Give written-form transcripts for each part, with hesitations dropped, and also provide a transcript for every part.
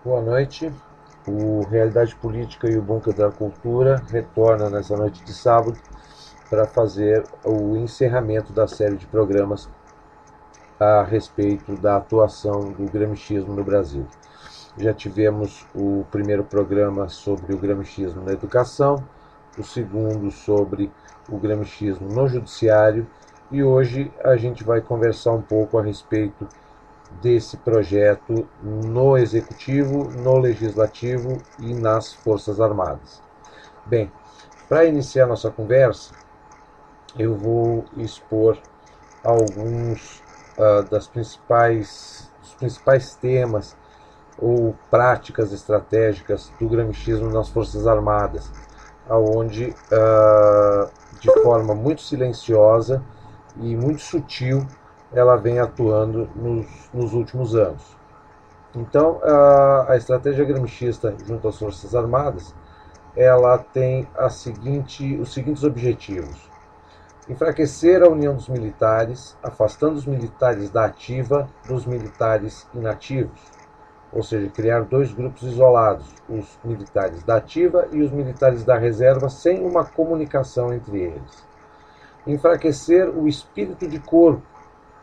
Boa noite. O Realidade Política e o Bunker da Cultura retorna nessa noite de sábado para fazer o encerramento da série de programas a respeito da atuação do gramscismo no Brasil. Já tivemos o primeiro programa sobre o gramscismo na educação, o segundo sobre o gramscismo no judiciário, e hoje a gente vai conversar um pouco a respeito desse projeto no Executivo, no Legislativo e nas Forças Armadas. Bem, para iniciar nossa conversa, eu vou expor alguns dos principais temas ou práticas estratégicas do gramscismo nas Forças Armadas, onde, de forma muito silenciosa e muito sutil, ela vem atuando nos últimos anos. Então, a estratégia gramscista junto às Forças Armadas, ela tem os seguintes objetivos: enfraquecer a união dos militares, afastando os militares da ativa dos militares inativos, ou seja, criar dois grupos isolados, os militares da ativa e os militares da reserva, sem uma comunicação entre eles. Enfraquecer o espírito de corpo,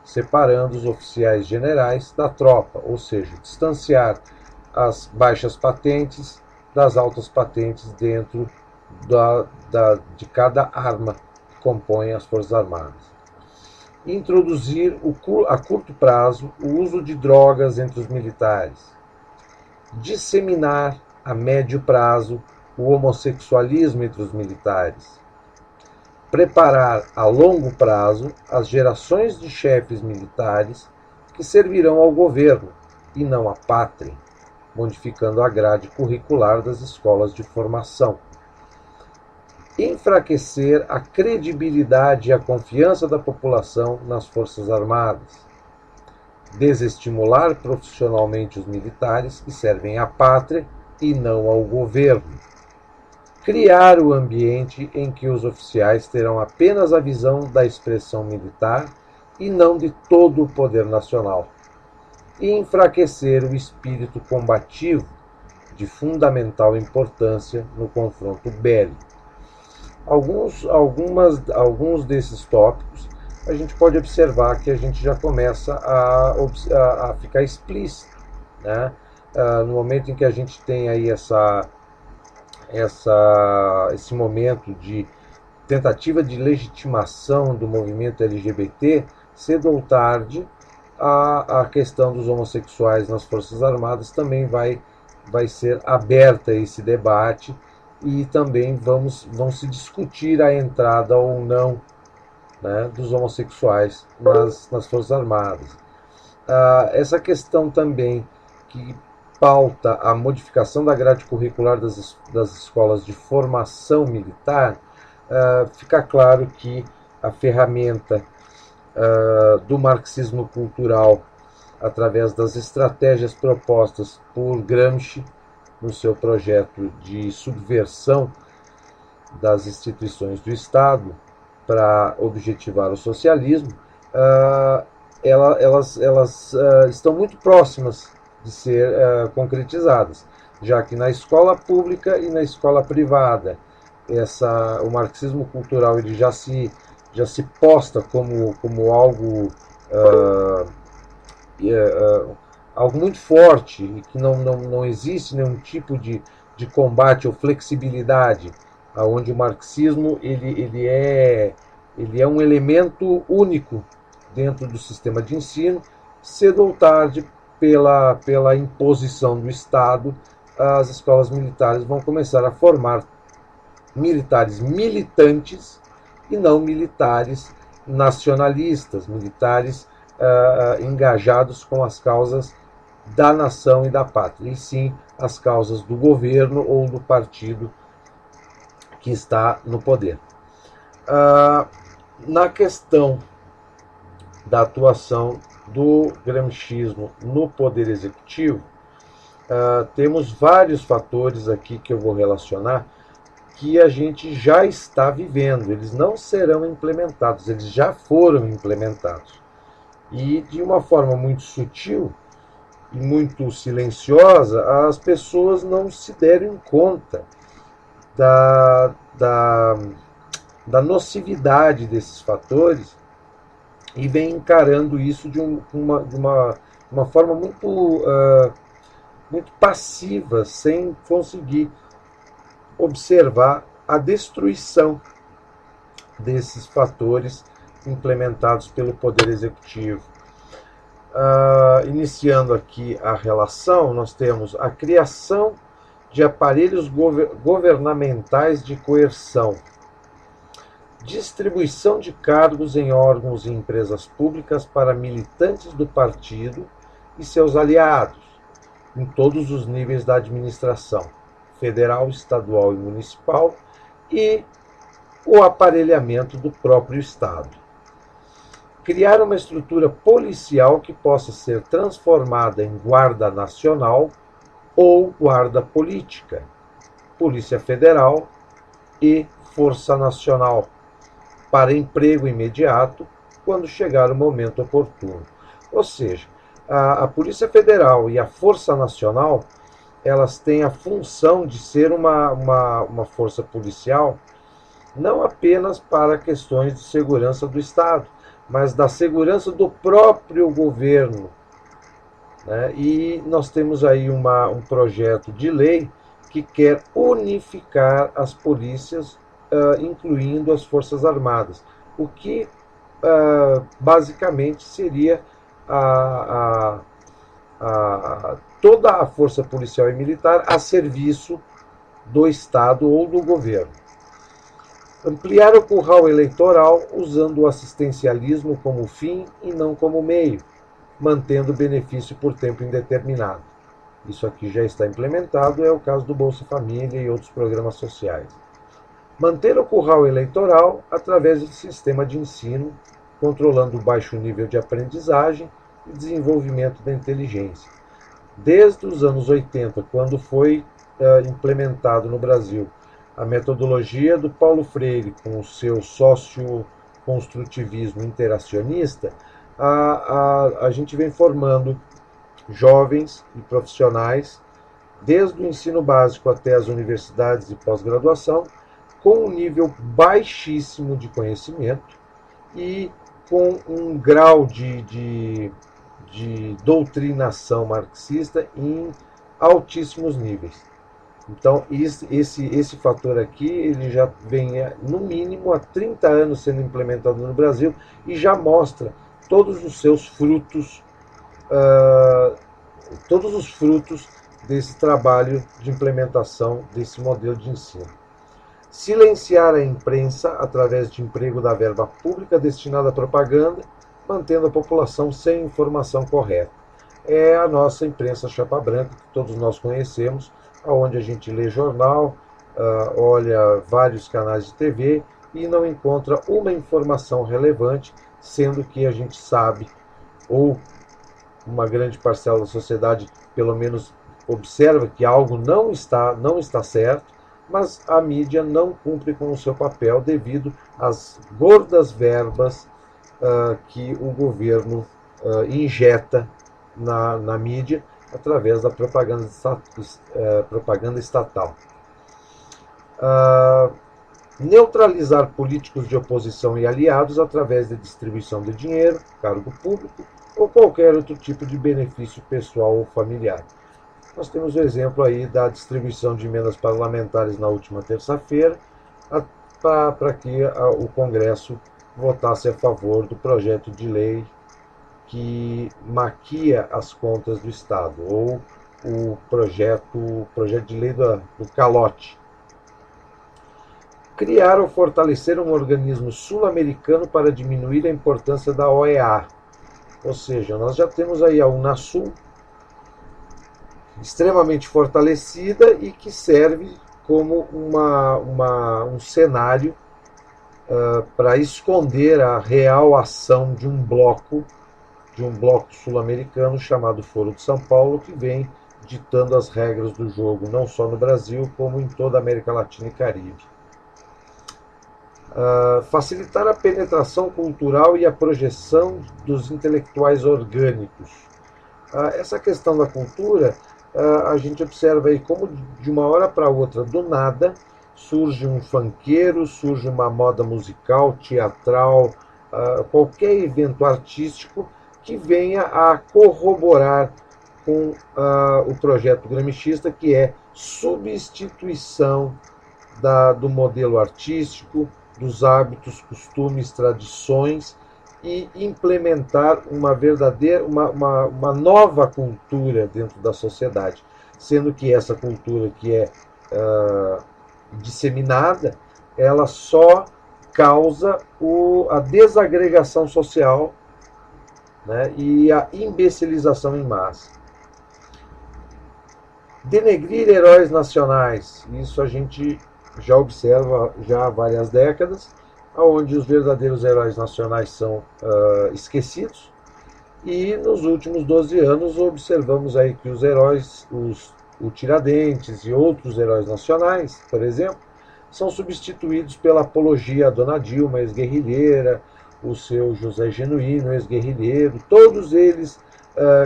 separando os oficiais generais da tropa, ou seja, distanciar as baixas patentes das altas patentes dentro de cada arma que compõe as Forças Armadas. Introduzir a curto prazo o uso de drogas entre os militares. Disseminar a médio prazo o homossexualismo entre os militares. Preparar a longo prazo as gerações de chefes militares que servirão ao governo e não à pátria, modificando a grade curricular das escolas de formação. Enfraquecer a credibilidade e a confiança da população nas Forças Armadas. Desestimular profissionalmente os militares que servem à pátria e não ao governo. Criar o ambiente em que os oficiais terão apenas a visão da expressão militar e não de todo o poder nacional. E enfraquecer o espírito combativo, de fundamental importância no confronto bélico. Alguns desses tópicos a gente pode observar que a gente já começa a ficar explícito, né? No momento em que a gente tem aí esse momento de tentativa de legitimação do movimento LGBT, cedo ou tarde a questão dos homossexuais nas Forças Armadas também vai ser aberta esse debate, e também vão se discutir a entrada ou não, né, dos homossexuais nas Forças Armadas. Essa questão também que pauta a modificação da grade curricular das escolas de formação militar, fica claro que a ferramenta do marxismo cultural, através das estratégias propostas por Gramsci no seu projeto de subversão das instituições do Estado para objetivar o socialismo, elas estão muito próximas de ser concretizadas, já que na escola pública e na escola privada o marxismo cultural ele já se posta como algo algo muito forte, e que não existe nenhum tipo de combate ou flexibilidade, onde o marxismo ele é um elemento único dentro do sistema de ensino. Cedo ou tarde, pela imposição do Estado, as escolas militares vão começar a formar militares militantes e não militares nacionalistas, militares engajados com as causas da nação e da pátria, e sim as causas do governo ou do partido que está no poder. Na questão da atuação do gramscismo no poder executivo, temos vários fatores aqui que eu vou relacionar que a gente já está vivendo. Eles não serão implementados, eles já foram implementados. E de uma forma muito sutil e muito silenciosa, as pessoas não se deram conta da, da, da nocividade desses fatores e vem encarando isso de uma forma muito passiva, sem conseguir observar a destruição desses fatores implementados pelo Poder Executivo. Iniciando aqui a relação, nós temos a criação de aparelhos governamentais de coerção, distribuição de cargos em órgãos e empresas públicas para militantes do partido e seus aliados, em todos os níveis da administração, federal, estadual e municipal, e o aparelhamento do próprio Estado. Criar uma estrutura policial que possa ser transformada em guarda nacional ou guarda política, Polícia Federal e Força Nacional, para emprego imediato quando chegar o momento oportuno. Ou seja, a Polícia Federal e a Força Nacional, elas têm a função de ser uma força policial não apenas para questões de segurança do Estado, mas da segurança do próprio governo. Né? E nós temos aí um projeto de lei que quer unificar as polícias, incluindo as Forças Armadas, o que basicamente seria toda a força policial e militar a serviço do Estado ou do governo. Ampliar o curral eleitoral usando o assistencialismo como fim e não como meio, mantendo o benefício por tempo indeterminado. Isso aqui já está implementado, é o caso do Bolsa Família e outros programas sociais. Manter o curral eleitoral através do sistema de ensino, controlando o baixo nível de aprendizagem e desenvolvimento da inteligência. Desde os anos 80, quando foi implementado no Brasil a metodologia do Paulo Freire com o seu socioconstrutivismo interacionista, a gente vem formando jovens e profissionais, desde o ensino básico até as universidades e pós-graduação, com um nível baixíssimo de conhecimento e com um grau de doutrinação marxista em altíssimos níveis. Então, esse fator aqui, ele já vem, no mínimo, há 30 anos sendo implementado no Brasil e já mostra todos os seus frutos, desse trabalho de implementação desse modelo de ensino. Silenciar a imprensa através de emprego da verba pública destinada à propaganda, mantendo a população sem informação correta. É a nossa imprensa chapa branca, que todos nós conhecemos, onde a gente lê jornal, olha vários canais de TV e não encontra uma informação relevante, sendo que a gente sabe, ou uma grande parcela da sociedade pelo menos observa que algo não está certo, mas a mídia não cumpre com o seu papel devido às gordas verbas que o governo injeta na mídia através da propaganda estatal. Neutralizar políticos de oposição e aliados através da distribuição de dinheiro, cargo público ou qualquer outro tipo de benefício pessoal ou familiar. Nós temos o exemplo aí da distribuição de emendas parlamentares na última terça-feira para que o Congresso votasse a favor do projeto de lei que maquia as contas do Estado, ou o projeto de lei do calote. Criar ou fortalecer um organismo sul-americano para diminuir a importância da OEA. Ou seja, nós já temos aí a Unasul, extremamente fortalecida e que serve como um cenário para esconder a real ação de um bloco sul-americano chamado Foro de São Paulo, que vem ditando as regras do jogo, não só no Brasil, como em toda a América Latina e Caribe. Facilitar a penetração cultural e a projeção dos intelectuais orgânicos. Essa questão da cultura, a gente observa aí como de uma hora para outra, do nada, surge um funkeiro, surge uma moda musical, teatral, qualquer evento artístico que venha a corroborar com o projeto gramsciista, que é substituição do modelo artístico, dos hábitos, costumes, tradições, e implementar uma verdadeira, uma nova cultura dentro da sociedade, sendo que essa cultura que é disseminada, ela só causa a desagregação social, né, e a imbecilização em massa. Denegrir heróis nacionais, isso a gente já observa já há várias décadas, onde os verdadeiros heróis nacionais são esquecidos, e nos últimos 12 anos observamos aí que os heróis, o Tiradentes e outros heróis nacionais, por exemplo, são substituídos pela apologia a Dona Dilma, ex-guerrilheira, o seu José Genuíno, ex-guerrilheiro, todos eles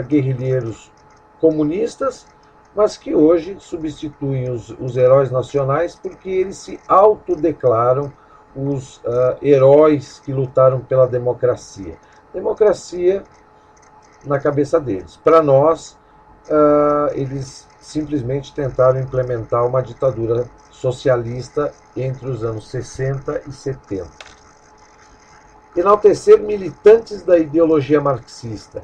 guerrilheiros comunistas, mas que hoje substituem os heróis nacionais porque eles se autodeclaram os heróis que lutaram pela democracia. Democracia na cabeça deles. Para nós, eles simplesmente tentaram implementar uma ditadura socialista entre os anos 60 e 70. Enaltecer militantes da ideologia marxista.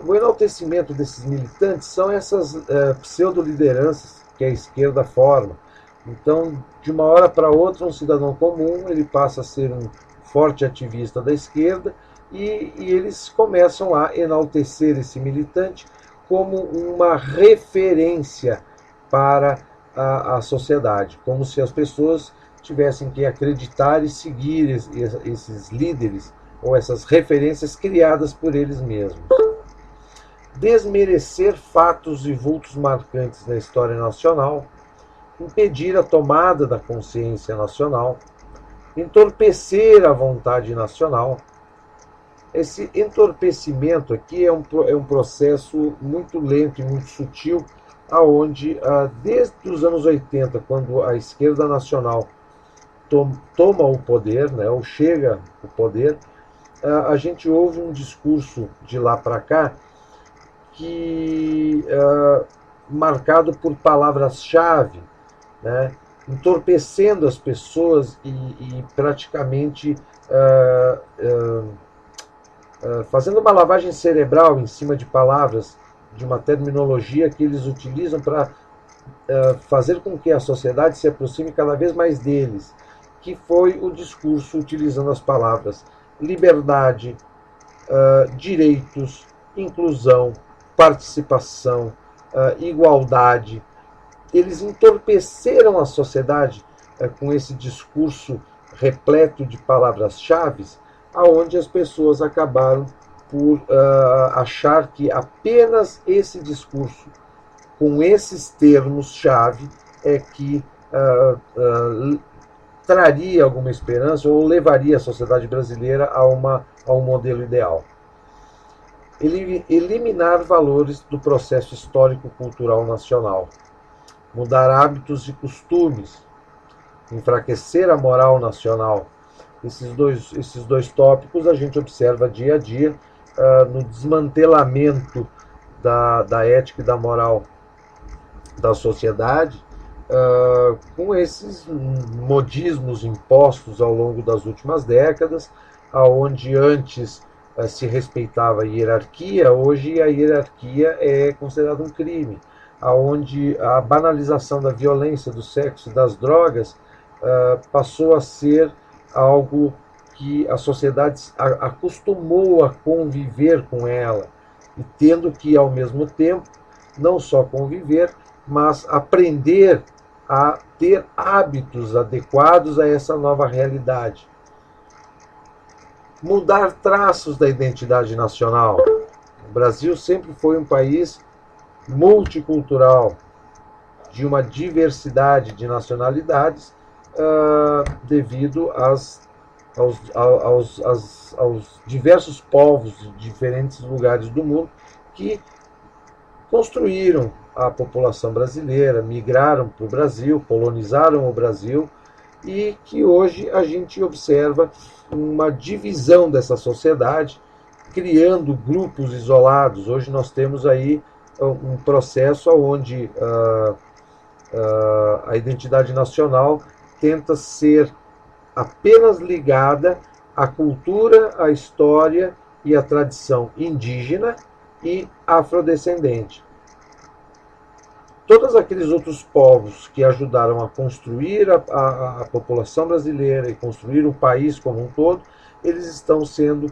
O enaltecimento desses militantes são essas pseudo-lideranças que a esquerda forma. Então, de uma hora para outra, um cidadão comum ele passa a ser um forte ativista da esquerda e eles começam a enaltecer esse militante como uma referência para a sociedade, como se as pessoas tivessem que acreditar e seguir esses líderes ou essas referências criadas por eles mesmos. Desmerecer fatos e vultos marcantes na história nacional, impedir a tomada da consciência nacional, entorpecer a vontade nacional. Esse entorpecimento aqui é um processo muito lento e muito sutil, aonde desde os anos 80, quando a esquerda nacional toma o poder, né, ou chega ao poder, a gente ouve um discurso de lá para cá que marcado por palavras-chave, né, entorpecendo as pessoas e praticamente fazendo uma lavagem cerebral em cima de palavras, de uma terminologia que eles utilizam para fazer com que a sociedade se aproxime cada vez mais deles, que foi o discurso utilizando as palavras liberdade, direitos, inclusão, participação, igualdade. Eles entorpeceram a sociedade com esse discurso repleto de palavras-chave, aonde as pessoas acabaram por achar que apenas esse discurso, com esses termos-chave, é que traria alguma esperança ou levaria a sociedade brasileira a um modelo ideal. Eliminar valores do processo histórico-cultural nacional, mudar hábitos e costumes, enfraquecer a moral nacional. Esses dois tópicos a gente observa dia a dia no desmantelamento da ética e da moral da sociedade, com esses modismos impostos ao longo das últimas décadas, aonde antes se respeitava a hierarquia, hoje a hierarquia é considerada um crime, aonde a banalização da violência, do sexo e das drogas passou a ser algo que a sociedade acostumou a conviver com ela, e tendo que, ao mesmo tempo, não só conviver, mas aprender a ter hábitos adequados a essa nova realidade. Mudar traços da identidade nacional. O Brasil sempre foi um país multicultural, de uma diversidade de nacionalidades, devido aos diversos povos de diferentes lugares do mundo que construíram a população brasileira, migraram para o Brasil, colonizaram o Brasil, e que hoje a gente observa uma divisão dessa sociedade, criando grupos isolados. Hoje nós temos aí um processo onde a identidade nacional tenta ser apenas ligada à cultura, à história e à tradição indígena e afrodescendente. Todos aqueles outros povos que ajudaram a construir a população brasileira e construir o país como um todo, eles estão sendo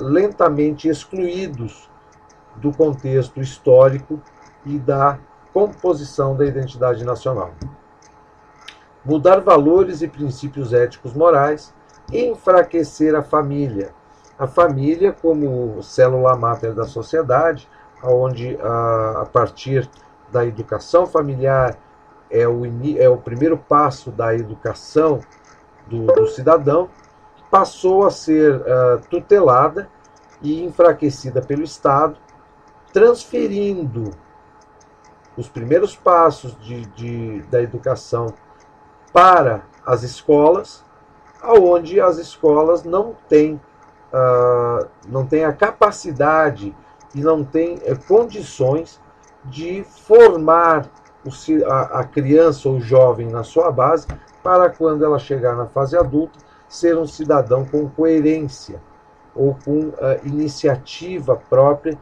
lentamente excluídos do contexto histórico e da composição da identidade nacional. Mudar valores e princípios éticos morais, enfraquecer a família. A família como célula máter da sociedade, onde a partir da educação familiar é o primeiro passo da educação do cidadão, passou a ser tutelada e enfraquecida pelo Estado, transferindo os primeiros passos da educação para as escolas, onde as escolas não têm a capacidade e não têm condições de formar a criança ou o jovem na sua base para, quando ela chegar na fase adulta, ser um cidadão com coerência ou com iniciativa própria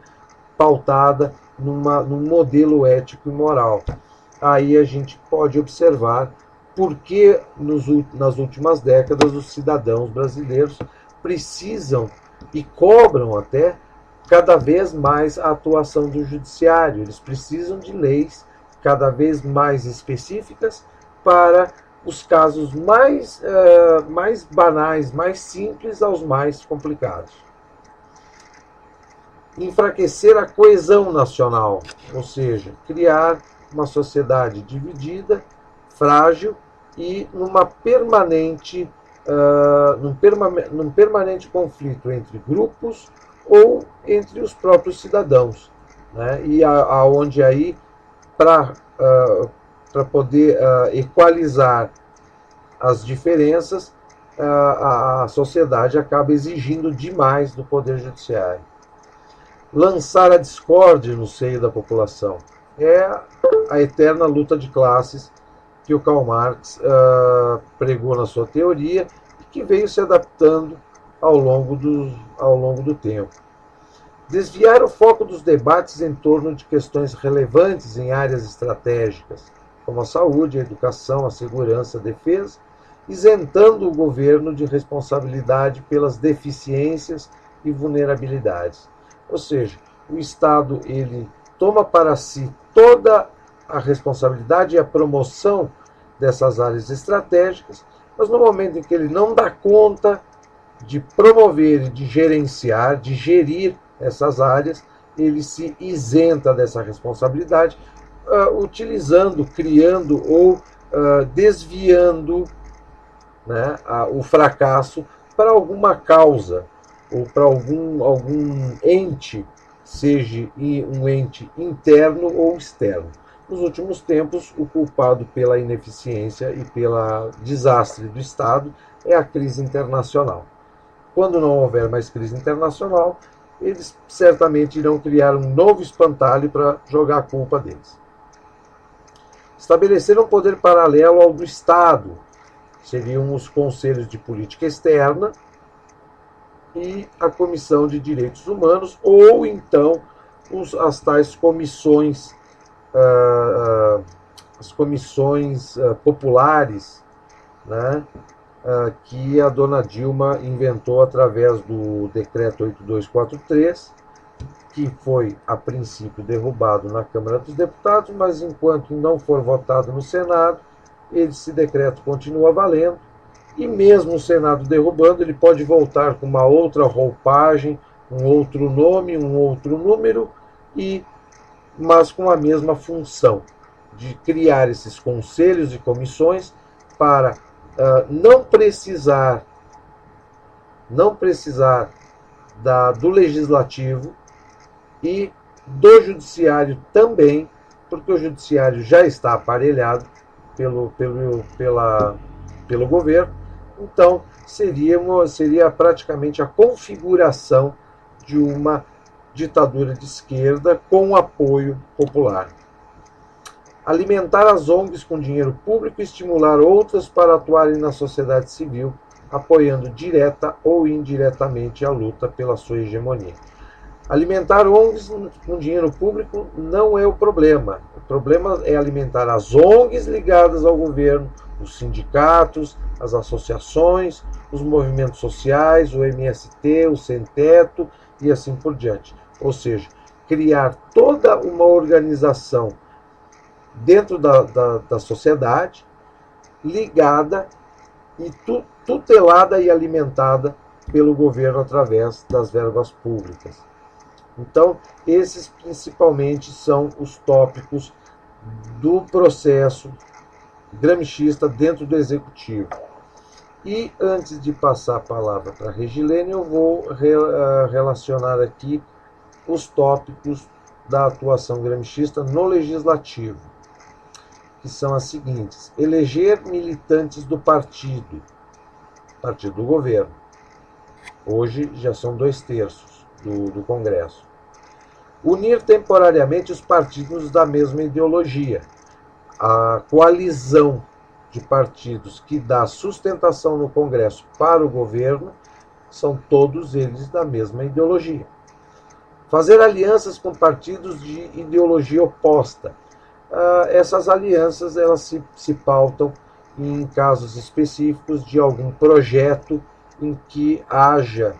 pautada num modelo ético e moral. Aí a gente pode observar por que nas últimas décadas os cidadãos brasileiros precisam e cobram até cada vez mais a atuação do judiciário. Eles precisam de leis cada vez mais específicas para os casos mais banais, mais simples aos mais complicados. Enfraquecer a coesão nacional, ou seja, criar uma sociedade dividida, frágil e num permanente conflito entre grupos ou entre os próprios cidadãos, né? E aonde aí, para poder equalizar as diferenças, a sociedade acaba exigindo demais do Poder Judiciário. Lançar a discórdia no seio da população é a eterna luta de classes que o Karl Marx pregou na sua teoria e que veio se adaptando ao longo do tempo. Desviar o foco dos debates em torno de questões relevantes em áreas estratégicas, como a saúde, a educação, a segurança, a defesa, isentando o governo de responsabilidade pelas deficiências e vulnerabilidades. Ou seja, o Estado ele toma para si toda a responsabilidade e a promoção dessas áreas estratégicas, mas no momento em que ele não dá conta de promover e de gerenciar, de gerir essas áreas, ele se isenta dessa responsabilidade, utilizando, criando ou desviando, né, o fracasso para alguma causa ou para algum ente, seja um ente interno ou externo. Nos últimos tempos, o culpado pela ineficiência e pelo desastre do Estado é a crise internacional. Quando não houver mais crise internacional, eles certamente irão criar um novo espantalho para jogar a culpa deles. Estabelecer um poder paralelo ao do Estado, seriam os Conselhos de Política Externa e a Comissão de Direitos Humanos, ou então as tais comissões, as comissões populares, né, que a dona Dilma inventou através do decreto 8243, que foi, a princípio, derrubado na Câmara dos Deputados, mas enquanto não for votado no Senado, esse decreto continua valendo, e mesmo o Senado derrubando, ele pode voltar com uma outra roupagem, um outro nome, um outro número, mas com a mesma função de criar esses conselhos e comissões para não precisar do legislativo e do judiciário também, porque o judiciário já está aparelhado pelo governo, então seria praticamente a configuração de uma ditadura de esquerda com apoio popular. Alimentar as ONGs com dinheiro público e estimular outras para atuarem na sociedade civil, apoiando direta ou indiretamente a luta pela sua hegemonia. Alimentar ONGs com dinheiro público não é o problema. O problema é alimentar as ONGs ligadas ao governo, os sindicatos, as associações, os movimentos sociais, o MST, o Sem Teto e assim por diante. Ou seja, criar toda uma organização dentro da sociedade ligada e tutelada e alimentada pelo governo através das verbas públicas. Então, esses principalmente são os tópicos do processo gramscista dentro do executivo. E antes de passar a palavra para a Regilene, eu vou relacionar aqui os tópicos da atuação gramscista no legislativo, que são as seguintes: eleger militantes do partido do governo. Hoje já são 2/3 do Congresso. Unir temporariamente os partidos da mesma ideologia. A coalizão de partidos que dá sustentação no Congresso para o governo são todos eles da mesma ideologia. Fazer alianças com partidos de ideologia oposta. Essas alianças elas se pautam em casos específicos de algum projeto em que haja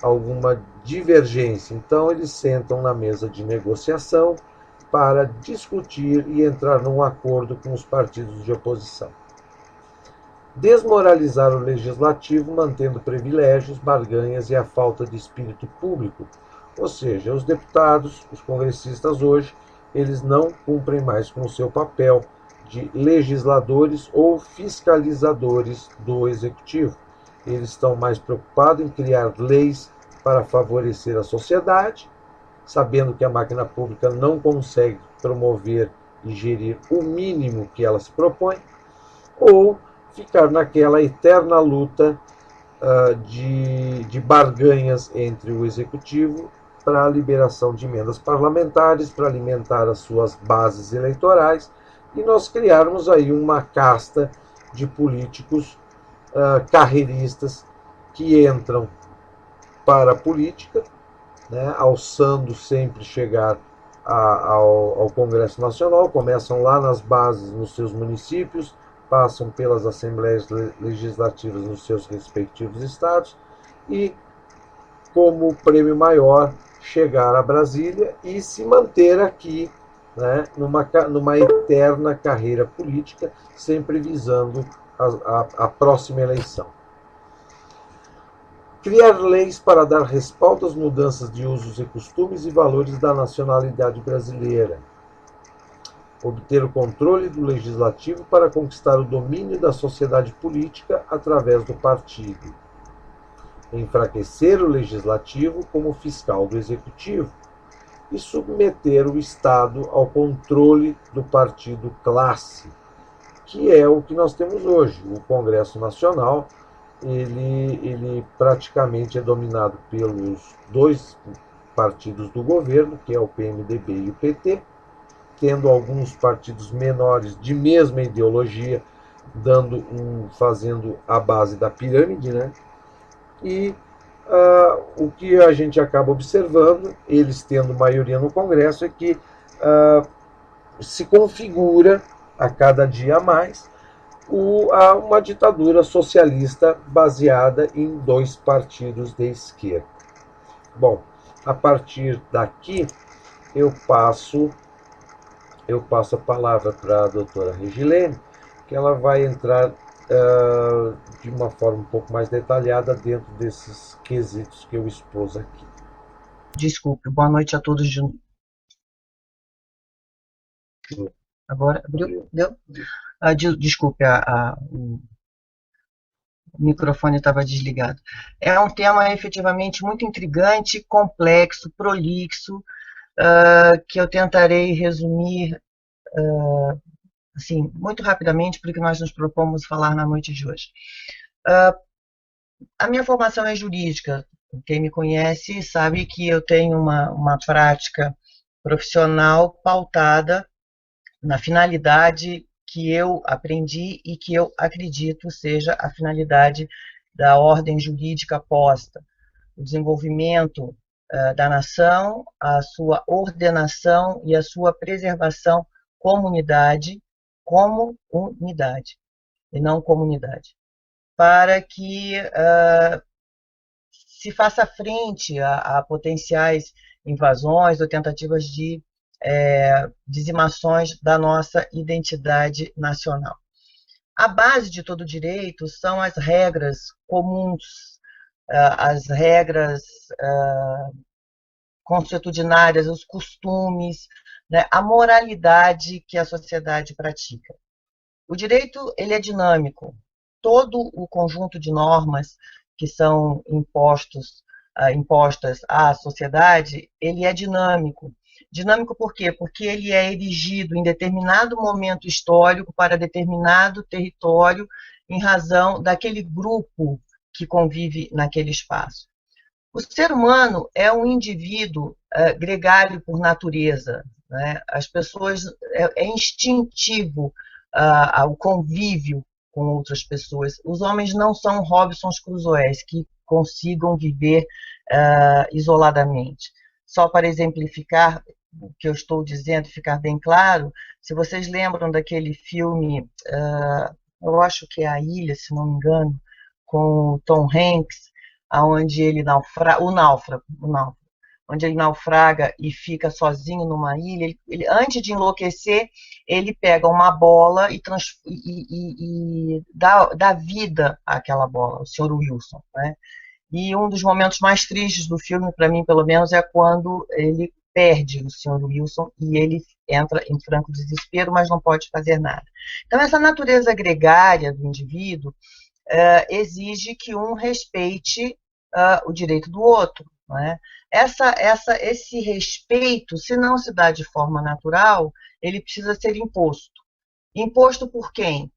alguma divergência. Então, eles sentam na mesa de negociação para discutir e entrar num acordo com os partidos de oposição. Desmoralizar o legislativo, mantendo privilégios, barganhas e a falta de espírito público. Ou seja, os deputados, os congressistas hoje, eles não cumprem mais com o seu papel de legisladores ou fiscalizadores do executivo. Eles estão mais preocupados em criar leis para favorecer a sociedade, sabendo que a máquina pública não consegue promover e gerir o mínimo que ela se propõe, ou ficar naquela eterna luta de barganhas entre o executivo para a liberação de emendas parlamentares, para alimentar as suas bases eleitorais, e nós criarmos aí uma casta de políticos carreiristas que entram para a política, né, alçando sempre chegar ao Congresso Nacional, começam lá nas bases, nos seus municípios, passam pelas assembleias legislativas nos seus respectivos estados e, como prêmio maior, chegar a Brasília e se manter aqui, né, numa eterna carreira política, sempre visando a próxima eleição. Criar leis para dar respaldo às mudanças de usos e costumes e valores da nacionalidade brasileira. Obter o controle do legislativo para conquistar o domínio da sociedade política através do partido. Enfraquecer o legislativo como fiscal do executivo e submeter o Estado ao controle do partido classe, que é o que nós temos hoje. O Congresso Nacional, ele praticamente é dominado pelos dois partidos do governo, que é o PMDB e o PT, tendo alguns partidos menores de mesma ideologia, fazendo a base da pirâmide, né? E o que a gente acaba observando, eles tendo maioria no Congresso, é que se configura a cada dia mais uma ditadura socialista baseada em dois partidos de esquerda. Bom, a partir daqui eu passo a palavra para a doutora Regilene, que ela vai entrar de uma forma um pouco mais detalhada dentro desses quesitos que eu expus aqui. Desculpe, boa noite a todos de novo. Agora abriu? Deu? Desculpe, o microfone estava desligado. É um tema efetivamente muito intrigante, complexo, prolixo, que eu tentarei resumir assim, muito rapidamente, porque nós nos propomos falar na noite de hoje. A minha formação é jurídica. Quem me conhece sabe que eu tenho uma prática profissional pautada na finalidade que eu aprendi e que eu acredito seja a finalidade da ordem jurídica posta, o desenvolvimento da nação, a sua ordenação e a sua preservação como unidade, e não comunidade, para que se faça frente a potenciais invasões ou tentativas de dizimações da nossa identidade nacional. A base de todo direito são as regras comuns, as regras consuetudinárias, os costumes, né, a moralidade que a sociedade pratica. O direito ele é dinâmico. Todo o conjunto de normas que são impostas à sociedade, ele é dinâmico. Dinâmico por quê? Porque ele é erigido em determinado momento histórico para determinado território em razão daquele grupo que convive naquele espaço. O ser humano é um indivíduo gregário por natureza, né? As pessoas é instintivo o convívio com outras pessoas. Os homens não são Robinson Crusoés que consigam viver isoladamente. Só para exemplificar o que eu estou dizendo, ficar bem claro, se vocês lembram daquele filme, eu acho que é A Ilha, se não me engano, com o Tom Hanks, onde ele onde ele naufraga e fica sozinho numa ilha, antes de enlouquecer, ele pega uma bola e dá vida àquela bola, o Sr. Wilson, né? E um dos momentos mais tristes do filme, para mim, pelo menos, é quando ele perde o Sr. Wilson e ele entra em franco desespero, mas não pode fazer nada. Então, essa natureza gregária do indivíduo exige que um respeite o direito do outro. Não é? Esse respeito, se não se dá de forma natural, ele precisa ser imposto. Imposto por quem?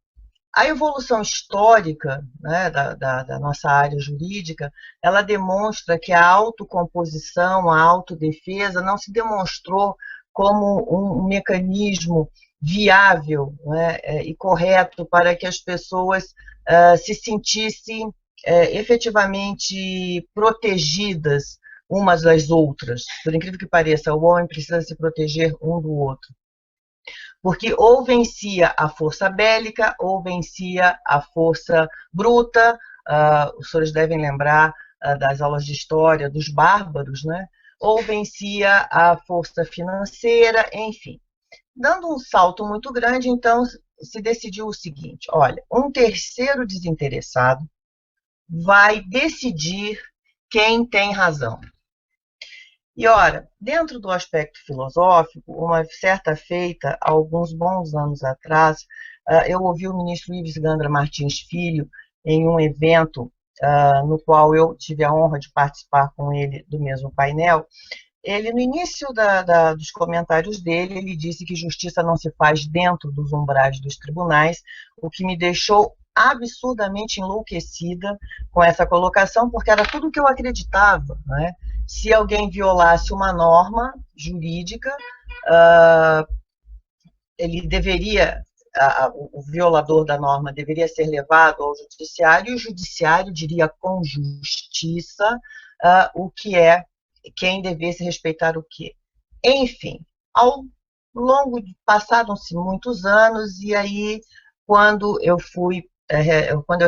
A evolução histórica, né, da nossa área jurídica, ela demonstra que a autocomposição, a autodefesa não se demonstrou como um mecanismo viável, né, e correto para que as pessoas se sentissem efetivamente protegidas umas das outras. Por incrível que pareça, o homem precisa se proteger um do outro. Porque ou vencia a força bélica, ou vencia a força bruta. Os senhores devem lembrar das aulas de história dos bárbaros, né? Ou vencia a força financeira, enfim. Dando um salto muito grande, então se decidiu o seguinte: olha, um terceiro desinteressado vai decidir quem tem razão. E, ora, dentro do aspecto filosófico, uma certa feita, alguns bons anos atrás, eu ouvi o ministro Ives Gandra Martins Filho em um evento no qual eu tive a honra de participar com ele do mesmo painel. Ele, no início dos comentários dele, ele disse que justiça não se faz dentro dos umbrais dos tribunais, o que me deixou absurdamente enlouquecida com essa colocação, porque era tudo o que eu acreditava, né? Se alguém violasse uma norma jurídica, ele deveria, o violador da norma deveria ser levado ao judiciário, e o judiciário diria com justiça o que é, quem devesse respeitar o que. Enfim, ao longo de passaram-se muitos anos, e aí, quando eu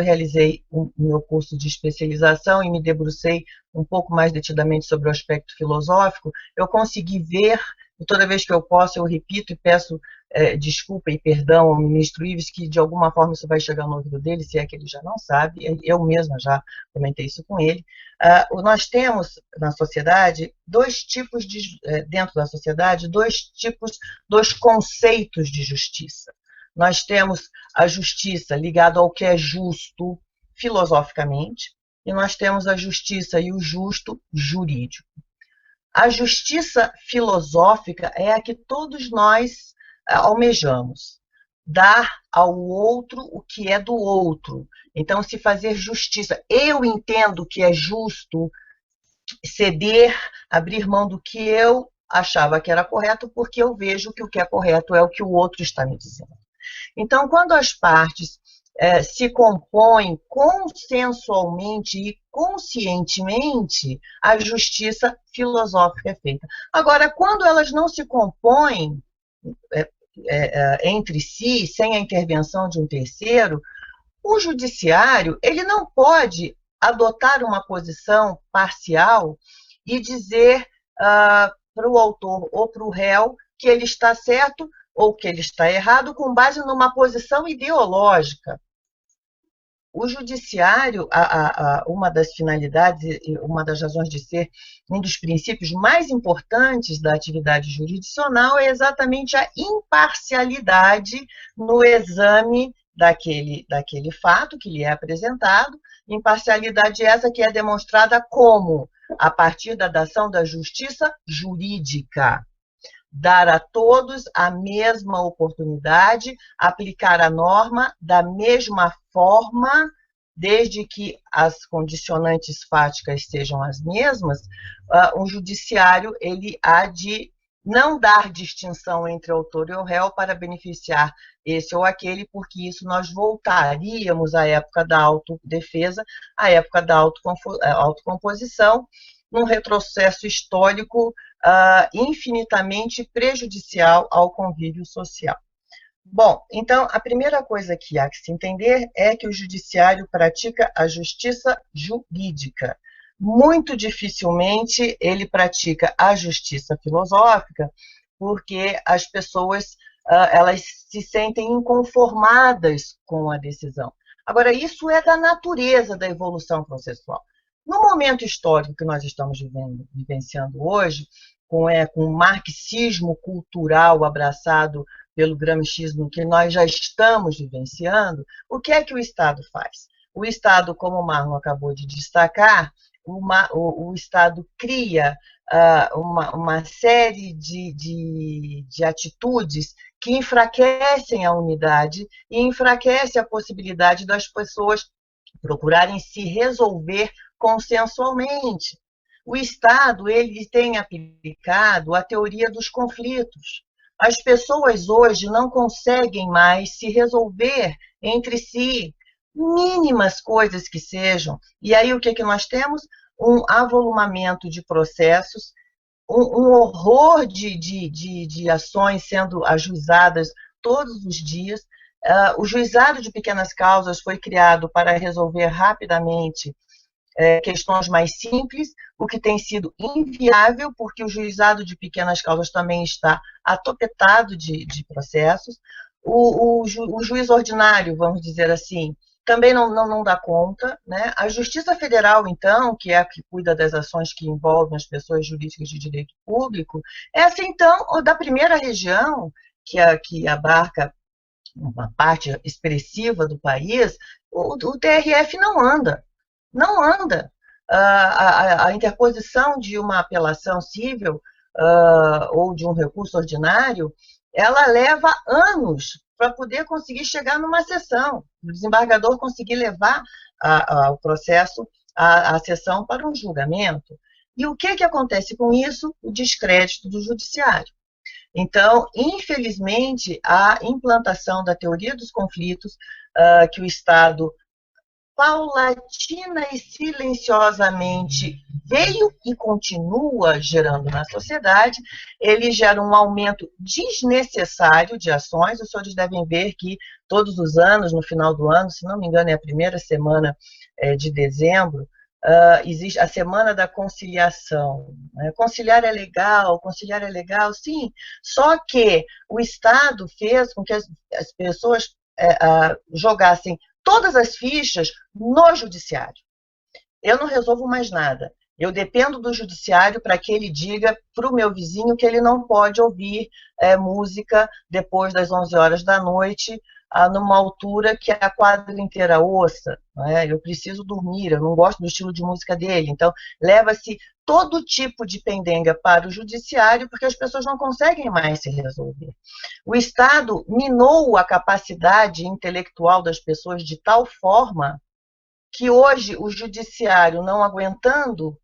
realizei o meu curso de especialização e me debrucei um pouco mais detidamente sobre o aspecto filosófico, eu consegui ver, e toda vez que eu posso, eu repito e peço desculpa e perdão ao ministro Ives, que de alguma forma isso vai chegar no ouvido dele, se é que ele já não sabe, eu mesma já comentei isso com ele. Nós temos na sociedade dentro da sociedade, dois conceitos de justiça. Nós temos a justiça ligada ao que é justo filosoficamente, e nós temos a justiça e o justo jurídico. A justiça filosófica é a que todos nós almejamos. Dar ao outro o que é do outro. Então, se fazer justiça. Eu entendo que é justo ceder, abrir mão do que eu achava que era correto, porque eu vejo que o que é correto é o que o outro está me dizendo. Então, quando as partes se compõem consensualmente e conscientemente, a justiça filosófica é feita. Agora, quando elas não se compõem entre si, sem a intervenção de um terceiro, o judiciário ele não pode adotar uma posição parcial e dizer para o autor ou para o réu que ele está certo ou que ele está errado com base numa posição ideológica. O judiciário, uma das finalidades, uma das razões de ser, um dos princípios mais importantes da atividade jurisdicional é exatamente a imparcialidade no exame daquele fato que lhe é apresentado, imparcialidade essa que é demonstrada como, a partir da ação da justiça jurídica, dar a todos a mesma oportunidade, aplicar a norma da mesma forma, desde que as condicionantes fáticas sejam as mesmas, o judiciário ele há de não dar distinção entre autor e o réu para beneficiar esse ou aquele, porque isso nós voltaríamos à época da autodefesa, à época da autocomposição, num retrocesso histórico infinitamente prejudicial ao convívio social. Bom, então, a primeira coisa que há que se entender é que o judiciário pratica a justiça jurídica. Muito dificilmente ele pratica a justiça filosófica, porque as pessoas elas se sentem inconformadas com a decisão. Agora, isso é da natureza da evolução processual. No momento histórico que nós estamos vivenciando hoje, com o marxismo cultural abraçado pelo gramscismo que nós já estamos vivenciando, o que é que o Estado faz? O Estado, como o Marlon acabou de destacar, o Estado cria uma série de atitudes que enfraquecem a unidade e enfraquecem a possibilidade das pessoas procurarem se resolver consensualmente. O Estado ele tem aplicado a teoria dos conflitos. As pessoas hoje não conseguem mais se resolver entre si, mínimas coisas que sejam. E aí o que nós temos? Um avolumamento de processos, um horror de ações sendo ajuizadas todos os dias. O juizado de pequenas causas foi criado para resolver rapidamente questões mais simples, o que tem sido inviável, porque o juizado de pequenas causas também está atopetado de processos. O juiz ordinário, vamos dizer assim, também não dá conta, né? A Justiça Federal, então, que é a que cuida das ações que envolvem as pessoas jurídicas de direito público, essa, então, da primeira região, que abarca uma parte expressiva do país, o TRF não anda. Não anda. A interposição de uma apelação civil ou de um recurso ordinário, ela leva anos para poder conseguir chegar numa sessão, o desembargador conseguir levar o processo, a sessão para um julgamento. E o que acontece com isso? O descrédito do judiciário. Então, infelizmente, a implantação da teoria dos conflitos, que o Estado paulatina e silenciosamente veio e continua gerando na sociedade, ele gera um aumento desnecessário de ações. Os senhores devem ver que todos os anos, no final do ano, se não me engano é a primeira semana de dezembro, existe a Semana da Conciliação. Conciliar é legal, sim, só que o Estado fez com que as pessoas jogassem todas as fichas no judiciário. Eu não resolvo mais nada. Eu dependo do judiciário para que ele diga para o meu vizinho que ele não pode ouvir música depois das 11 horas da noite numa altura que a quadra inteira ouça, né? Eu preciso dormir, eu não gosto do estilo de música dele. Então, leva-se todo tipo de pendenga para o judiciário, porque as pessoas não conseguem mais se resolver. O Estado minou a capacidade intelectual das pessoas de tal forma que hoje o judiciário, não aguentando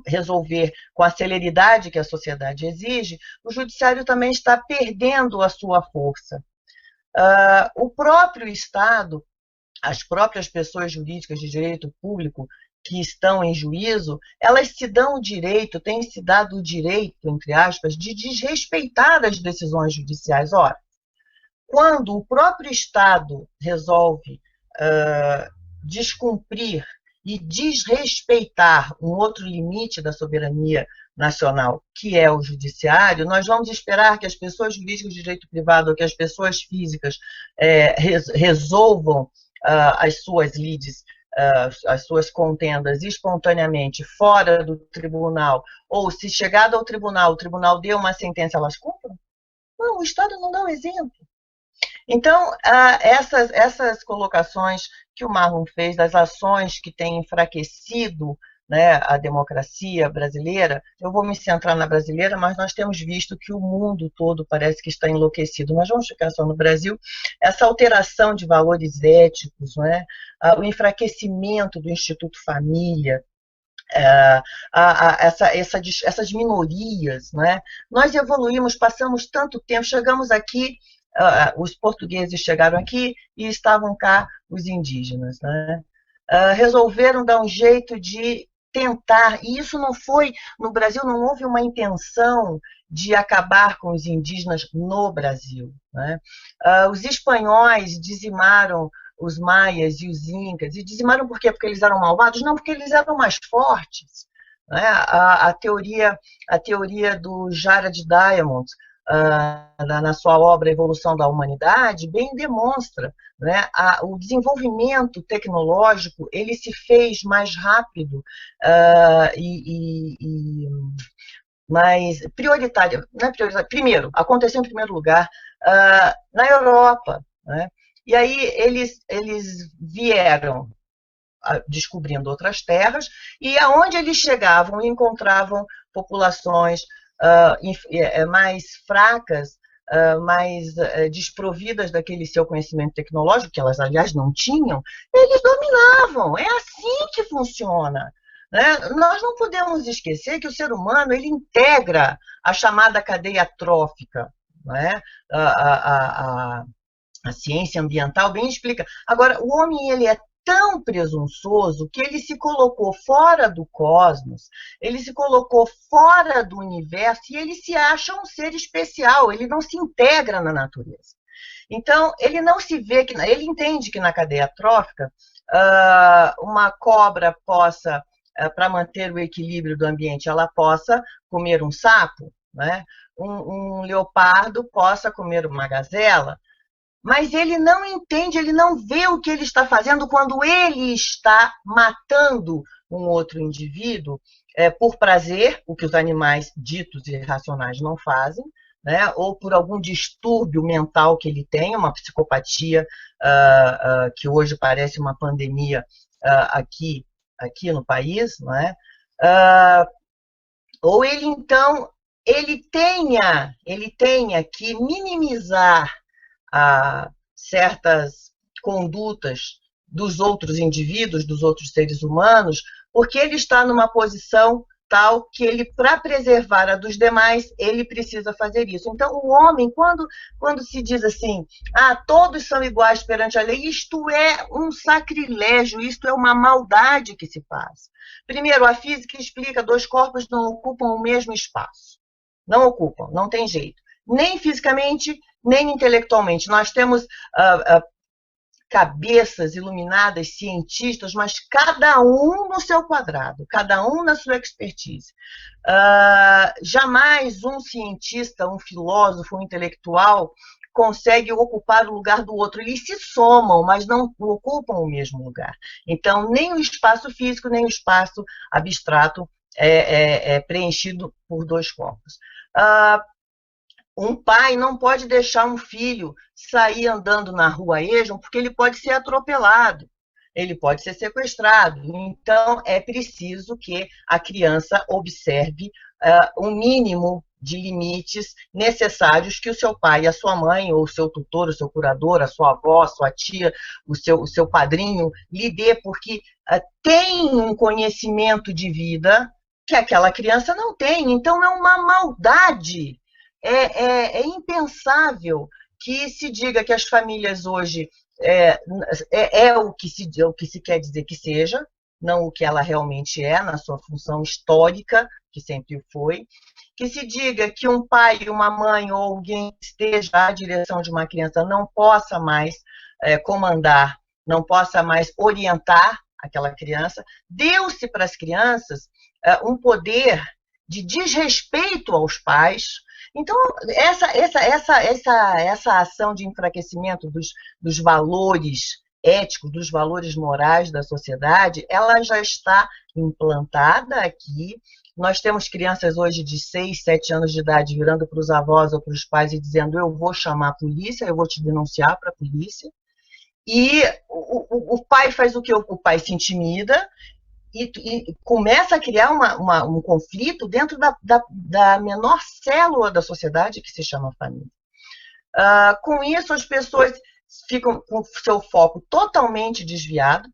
resolver com a celeridade que a sociedade exige, o judiciário também está perdendo a sua força. O próprio Estado, as próprias pessoas jurídicas de direito público que estão em juízo, elas se dão o direito, têm se dado o direito, entre aspas, de desrespeitar as decisões judiciais. Ora, quando o próprio Estado resolve descumprir e desrespeitar um outro limite da soberania nacional, que é o judiciário, nós vamos esperar que as pessoas jurídicas de direito privado ou que as pessoas físicas resolvam as suas lides, as suas contendas espontaneamente fora do tribunal, ou se chegado ao tribunal, o tribunal deu uma sentença, elas cumprem? Não, o Estado não dá um exemplo. Então, essas colocações que o Marlon fez, das ações que têm enfraquecido, né, a democracia brasileira, eu vou me centrar na brasileira, mas nós temos visto que o mundo todo parece que está enlouquecido. Mas vamos ficar só no Brasil. Essa alteração de valores éticos, né, o enfraquecimento do Instituto Família, essas minorias, né? Nós evoluímos, passamos tanto tempo, chegamos aqui, os portugueses chegaram aqui e estavam cá os indígenas, né? Resolveram dar um jeito de tentar, e isso não foi, no Brasil não houve uma intenção de acabar com os indígenas no Brasil, né? Os espanhóis dizimaram os maias e os incas, e dizimaram por quê? Porque eles eram malvados? Não, porque eles eram mais fortes, né? A teoria do Jared Diamond, na sua obra Evolução da Humanidade, bem demonstra, né, o desenvolvimento tecnológico ele se fez mais rápido mais prioritário, não é prioritário, primeiro, aconteceu em primeiro lugar na Europa, né? E aí eles vieram descobrindo outras terras, e aonde eles chegavam encontravam populações mais fracas, mais desprovidas daquele seu conhecimento tecnológico, que elas, aliás, não tinham, eles dominavam. É assim que funciona. Né? Nós não podemos esquecer que o ser humano ele integra a chamada cadeia trófica. Né? A ciência ambiental bem explica. Agora, o homem ele é tão presunçoso que ele se colocou fora do cosmos, ele se colocou fora do universo e ele se acha um ser especial, ele não se integra na natureza. Então, ele não se vê, ele entende que na cadeia trófica, uma cobra possa, para manter o equilíbrio do ambiente, ela possa comer um sapo, né? Um leopardo possa comer uma gazela, mas ele não entende, ele não vê o que ele está fazendo quando ele está matando um outro indivíduo por prazer, o que os animais ditos irracionais não fazem, né? Ou por algum distúrbio mental que ele tem, uma psicopatia que hoje parece uma pandemia aqui no país, não é? Ou ele, então, ele tenha que minimizar certas condutas dos outros indivíduos, dos outros seres humanos, porque ele está numa posição tal que ele, para preservar a dos demais, ele precisa fazer isso. Então, o homem, quando se diz assim, todos são iguais perante a lei, isto é um sacrilégio, isto é uma maldade que se faz. Primeiro, a física explica, dois corpos não ocupam o mesmo espaço. Não ocupam, não tem jeito. Nem fisicamente, nem intelectualmente. Nós temos cabeças iluminadas, cientistas, mas cada um no seu quadrado, cada um na sua expertise. Jamais um cientista, um filósofo, um intelectual consegue ocupar o lugar do outro. Eles se somam, mas não ocupam o mesmo lugar. Então, nem o espaço físico, nem o espaço abstrato é preenchido por dois corpos. Um pai não pode deixar um filho sair andando na rua a esmo, porque ele pode ser atropelado, ele pode ser sequestrado. Então, é preciso que a criança observe um mínimo de limites necessários que o seu pai, a sua mãe, ou o seu tutor, o seu curador, a sua avó, a sua tia, o seu padrinho lhe dê, porque tem um conhecimento de vida que aquela criança não tem. Então, é uma maldade. É impensável que se diga que as famílias hoje o que se quer dizer que seja, não o que ela realmente é, na sua função histórica, que sempre foi, que se diga que um pai, uma mãe ou alguém que esteja à direção de uma criança não possa mais comandar, não possa mais orientar aquela criança. Deu-se para as crianças um poder de desrespeito aos pais. Então, essa ação de enfraquecimento dos valores éticos, dos valores morais da sociedade, ela já está implantada aqui. Nós temos crianças hoje de 6, 7 anos de idade virando para os avós ou para os pais e dizendo: eu vou chamar a polícia, eu vou te denunciar para a polícia. E o pai faz o que? O pai se intimida e começa a criar um conflito dentro da menor célula da sociedade, que se chama família. Com isso, as pessoas ficam com seu foco totalmente desviado.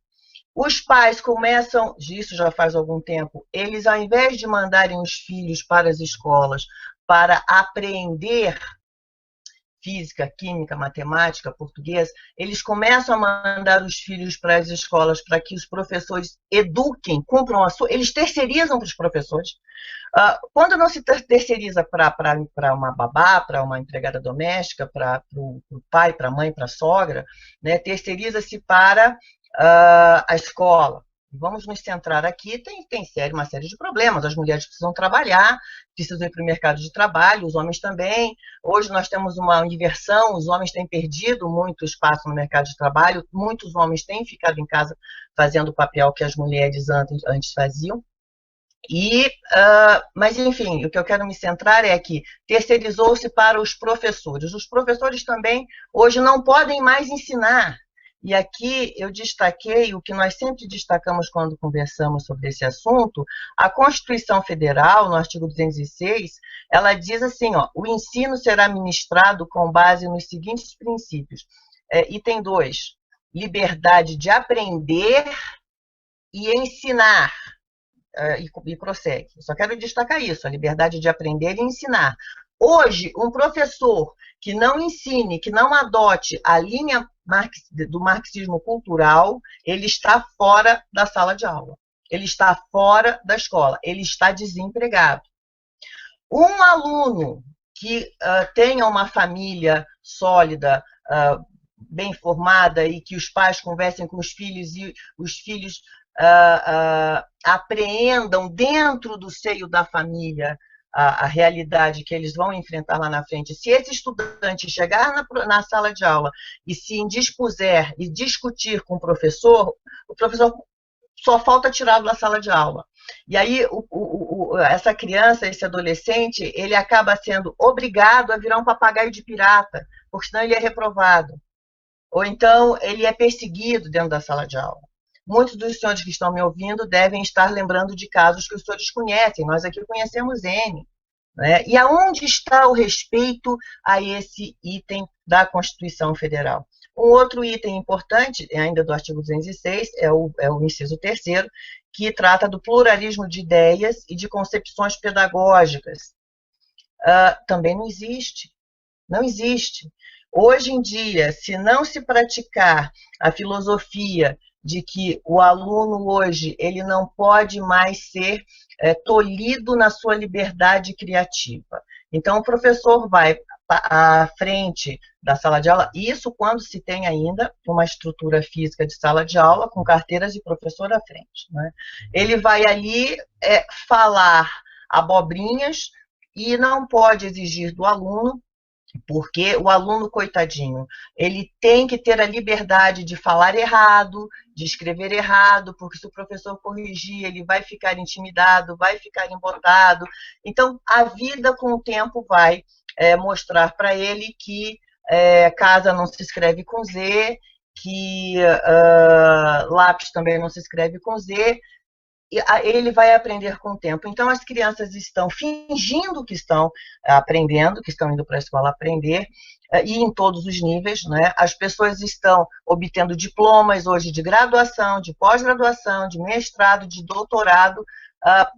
Os pais começam, isso já faz algum tempo, eles, ao invés de mandarem os filhos para as escolas para aprender física, química, matemática, português, eles começam a mandar os filhos para as escolas para que os professores eduquem, cumpram a sua... Eles terceirizam para os professores. Quando não se terceiriza para uma babá, para uma empregada doméstica, para o pai, para a mãe, para a sogra, né, terceiriza-se para a escola. Vamos nos centrar aqui, tem uma série de problemas. As mulheres precisam trabalhar, precisam ir para o mercado de trabalho, os homens também. Hoje nós temos uma inversão, os homens têm perdido muito espaço no mercado de trabalho, muitos homens têm ficado em casa fazendo o papel que as mulheres antes faziam. Mas, enfim, o que eu quero me centrar é que terceirizou-se para os professores. Os professores também hoje não podem mais ensinar. E aqui eu destaquei o que nós sempre destacamos quando conversamos sobre esse assunto. A Constituição Federal, no artigo 206, ela diz assim, o ensino será ministrado com base nos seguintes princípios. Item 2, liberdade de aprender e ensinar. E prossegue. Eu só quero destacar isso, a liberdade de aprender e ensinar. Hoje, um professor que não ensine, que não adote a linha do marxismo cultural, ele está fora da sala de aula, ele está fora da escola, ele está desempregado. Um aluno que tenha uma família sólida, bem formada, e que os pais conversem com os filhos e os filhos apreendam dentro do seio da família a realidade que eles vão enfrentar lá na frente. Se esse estudante chegar na sala de aula e se indispuser e discutir com o professor só falta tirá-lo da sala de aula. E aí essa criança, esse adolescente, ele acaba sendo obrigado a virar um papagaio de pirata, porque senão ele é reprovado. Ou então ele é perseguido dentro da sala de aula. Muitos dos senhores que estão me ouvindo devem estar lembrando de casos que os senhores conhecem. Nós aqui conhecemos N. Né? E aonde está o respeito a esse item da Constituição Federal? Um outro item importante, ainda do artigo 206, é o inciso 3º, que trata do pluralismo de ideias e de concepções pedagógicas. Também não existe. Não existe. Hoje em dia, se não se praticar a filosofia de que o aluno hoje ele não pode mais ser tolhido na sua liberdade criativa. Então, o professor vai à frente da sala de aula, isso quando se tem ainda uma estrutura física de sala de aula, com carteiras de professor à frente. Né? Ele vai ali falar abobrinhas e não pode exigir do aluno, porque o aluno, coitadinho, ele tem que ter a liberdade de falar errado, de escrever errado, porque se o professor corrigir, ele vai ficar intimidado, vai ficar embotado. Então, a vida, com o tempo, vai mostrar para ele que casa não se escreve com Z, que lápis também não se escreve com Z, ele vai aprender com o tempo. Então, as crianças estão fingindo que estão aprendendo, que estão indo para a escola aprender, e em todos os níveis, né? As pessoas estão obtendo diplomas hoje de graduação, de pós-graduação, de mestrado, de doutorado,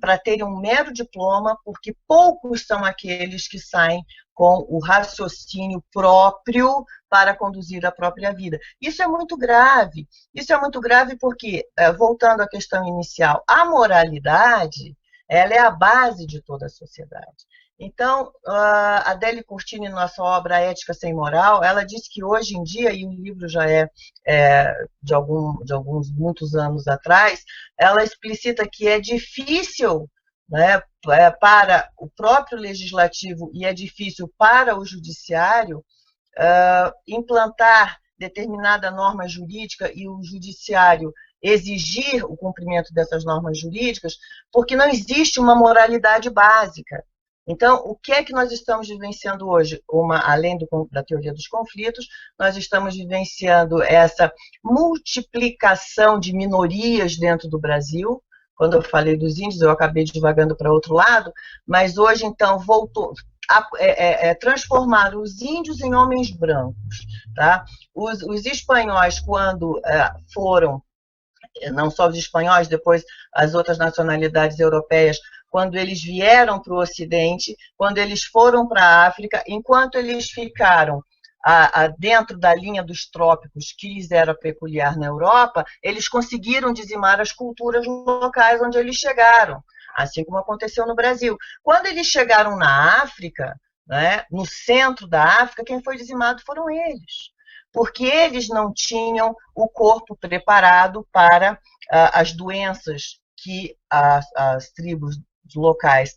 para terem um mero diploma, porque poucos são aqueles que saem com o raciocínio próprio para conduzir a própria vida. Isso é muito grave. Isso é muito grave porque, voltando à questão inicial, a moralidade, ela é a base de toda a sociedade. Então, a Adele Curtini, nossa obra Ética Sem Moral, ela diz que hoje em dia, e o livro já é de alguns muitos anos atrás, ela explicita que é difícil, né, para o próprio legislativo e é difícil para o judiciário implantar determinada norma jurídica e o judiciário exigir o cumprimento dessas normas jurídicas, porque não existe uma moralidade básica. Então, o que é que nós estamos vivenciando hoje? Além da teoria dos conflitos, nós estamos vivenciando essa multiplicação de minorias dentro do Brasil. Quando eu falei dos índios, eu acabei divagando para outro lado, mas hoje, então, voltou a transformar os índios em homens brancos. Tá? Os espanhóis, quando foram, não só os espanhóis, depois as outras nacionalidades europeias, quando eles vieram para o Ocidente, quando eles foram para a África, enquanto eles ficaram dentro da linha dos trópicos que lhes era peculiar na Europa, eles conseguiram dizimar as culturas locais onde eles chegaram, assim como aconteceu no Brasil. Quando eles chegaram na África, né, no centro da África, quem foi dizimado foram eles, porque eles não tinham o corpo preparado para as doenças que as tribos locais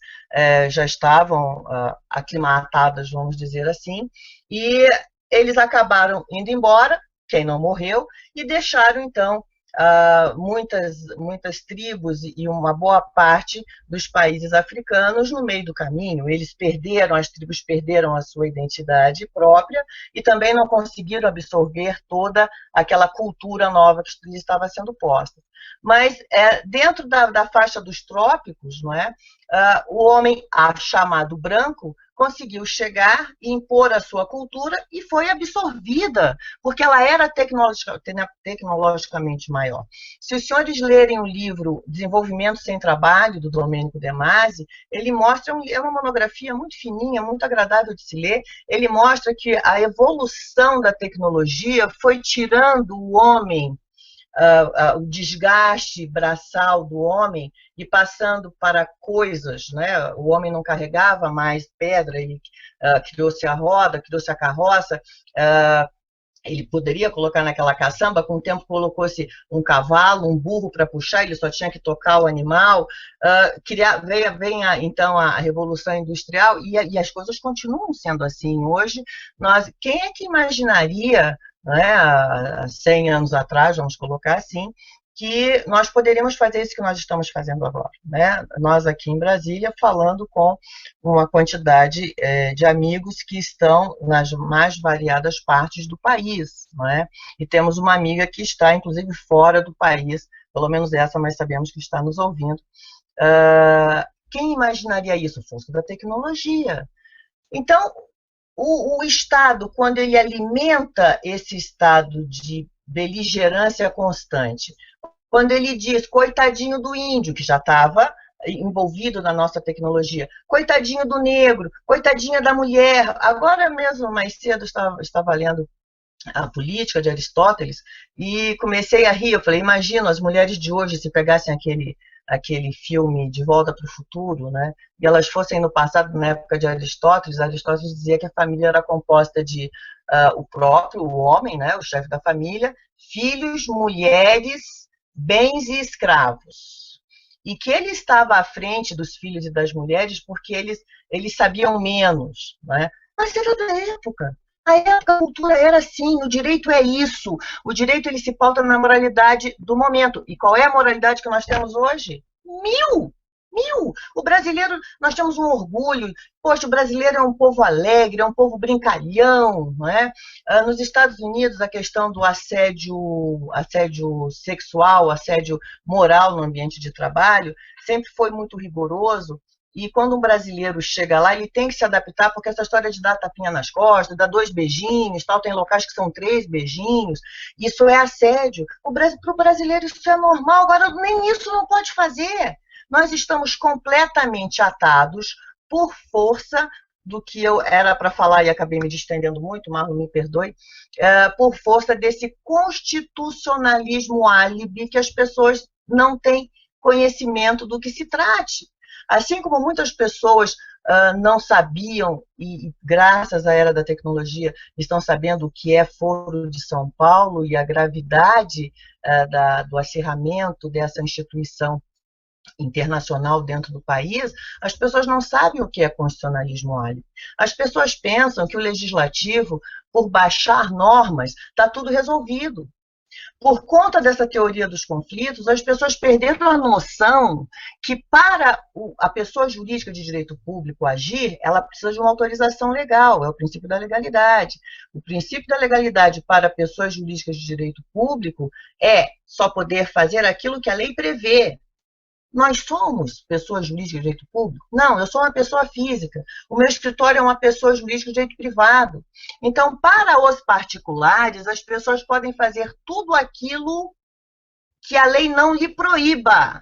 já estavam aclimatadas, vamos dizer assim, e eles acabaram indo embora, quem não morreu, e deixaram, então, muitas tribos e uma boa parte dos países africanos no meio do caminho. As tribos perderam a sua identidade própria e também não conseguiram absorver toda aquela cultura nova que lhes estava sendo posta. Mas dentro da faixa dos trópicos, não é? O homem chamado branco conseguiu chegar e impor a sua cultura e foi absorvida, porque ela era tecnologicamente maior. Se os senhores lerem o livro Desenvolvimento Sem Trabalho, do Domênico De Masi, ele mostra, é uma monografia muito fininha, muito agradável de se ler, ele mostra que a evolução da tecnologia foi tirando o homem, o desgaste braçal do homem e passando para coisas, né? O homem não carregava mais pedra, ele criou-se a roda, criou-se a carroça, ele poderia colocar naquela caçamba, com o tempo colocou-se um cavalo, um burro para puxar, ele só tinha que tocar o animal, vem então a Revolução Industrial e as coisas continuam sendo assim. Hoje, quem é que imaginaria, né, há 100 anos atrás, vamos colocar assim, que nós poderíamos fazer isso que nós estamos fazendo agora, né? Nós aqui em Brasília falando com uma quantidade de amigos que estão nas mais variadas partes do país, não é? E temos uma amiga que está, inclusive, fora do país, pelo menos essa, mas sabemos que está nos ouvindo. Quem imaginaria isso? Força da tecnologia. Então, o Estado, quando ele alimenta esse estado de beligerância constante, quando ele diz, coitadinho do índio, que já estava envolvido na nossa tecnologia, coitadinho do negro, coitadinha da mulher. Agora mesmo, mais cedo, estava lendo a Política de Aristóteles e comecei a rir. Eu falei, imagina as mulheres de hoje se pegassem aquele filme De Volta para o Futuro, né? E elas fossem no passado, na época de Aristóteles. Aristóteles dizia que a família era composta de o homem, né, o chefe da família, filhos, mulheres, bens e escravos. E que ele estava à frente dos filhos e das mulheres porque eles sabiam menos, né? Mas era da época. A época, a cultura era assim, o direito é isso. O direito ele se pauta na moralidade do momento. E qual é a moralidade que nós temos hoje? 1000! O brasileiro, nós temos um orgulho. Poxa, o brasileiro é um povo alegre, é um povo brincalhão, não é? Nos Estados Unidos, a questão do assédio sexual, assédio moral no ambiente de trabalho, sempre foi muito rigoroso. E quando um brasileiro chega lá, ele tem que se adaptar, porque essa história de dar tapinha nas costas, dar 2 beijinhos, tal, tem locais que são 3 beijinhos, isso é assédio. Para o brasileiro isso é normal, agora nem isso não pode fazer. Nós estamos completamente atados por força do que eu era para falar e acabei me distendendo muito, Marlon, me perdoe, por força desse constitucionalismo álibi que as pessoas não têm conhecimento do que se trate. Assim como muitas pessoas não sabiam, e graças à era da tecnologia estão sabendo o que é Foro de São Paulo e a gravidade do acirramento dessa instituição internacional dentro do país, as pessoas não sabem o que é constitucionalismo álibi. As pessoas pensam que o legislativo, por baixar normas, está tudo resolvido. Por conta dessa teoria dos conflitos, as pessoas perderam a noção que para a pessoa jurídica de direito público agir, ela precisa de uma autorização legal, é o princípio da legalidade. O princípio da legalidade para pessoas jurídicas de direito público é só poder fazer aquilo que a lei prevê. Nós somos pessoas jurídicas de direito público? Não, eu sou uma pessoa física. O meu escritório é uma pessoa jurídica de direito privado. Então, para os particulares, as pessoas podem fazer tudo aquilo que a lei não lhe proíba.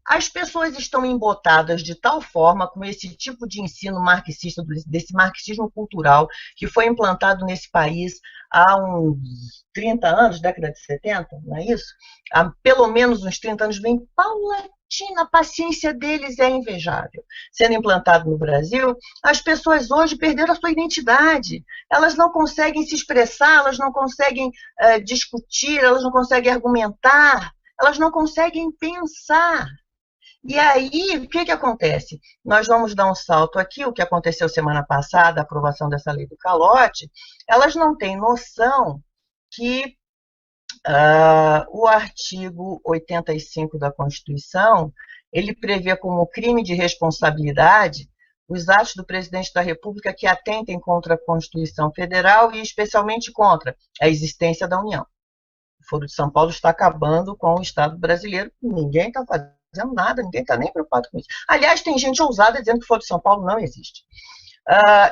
As pessoas estão embotadas de tal forma com esse tipo de ensino marxista, desse marxismo cultural, que foi implantado nesse país há uns 30 anos, década de 70, não é isso? Há pelo menos uns 30 anos, vem paulatina, a paciência deles é invejável. Sendo implantado no Brasil, as pessoas hoje perderam a sua identidade. Elas não conseguem se expressar, elas não conseguem discutir, elas não conseguem argumentar, elas não conseguem pensar. E aí, o que acontece? Nós vamos dar um salto aqui, o que aconteceu semana passada, a aprovação dessa lei do calote, elas não têm noção que o artigo 85 da Constituição, ele prevê como crime de responsabilidade os atos do presidente da República que atentem contra a Constituição Federal e especialmente contra a existência da União. O Foro de São Paulo está acabando com o Estado brasileiro, ninguém está fazendo nada, ninguém está nem preocupado com isso. Aliás, tem gente ousada dizendo que o Foro de São Paulo não existe.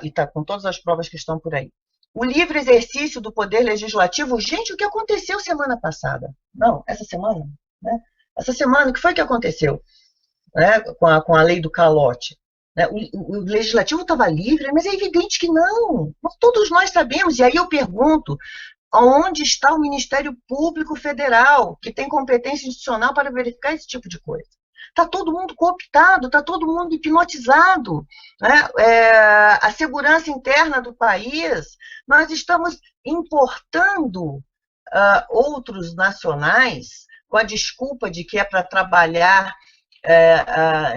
E está com todas as provas que estão por aí. O livre exercício do poder legislativo, gente, o que aconteceu semana passada? Não, essa semana, né? Essa semana, o que foi que aconteceu, né, com a lei do calote? Né? O legislativo estava livre, mas é evidente que não. Todos nós sabemos, e aí eu pergunto, onde está o Ministério Público Federal, que tem competência institucional para verificar esse tipo de coisa? Está todo mundo cooptado, está todo mundo hipnotizado. Né? A segurança interna do país, nós estamos importando outros nacionais com a desculpa de que é para trabalhar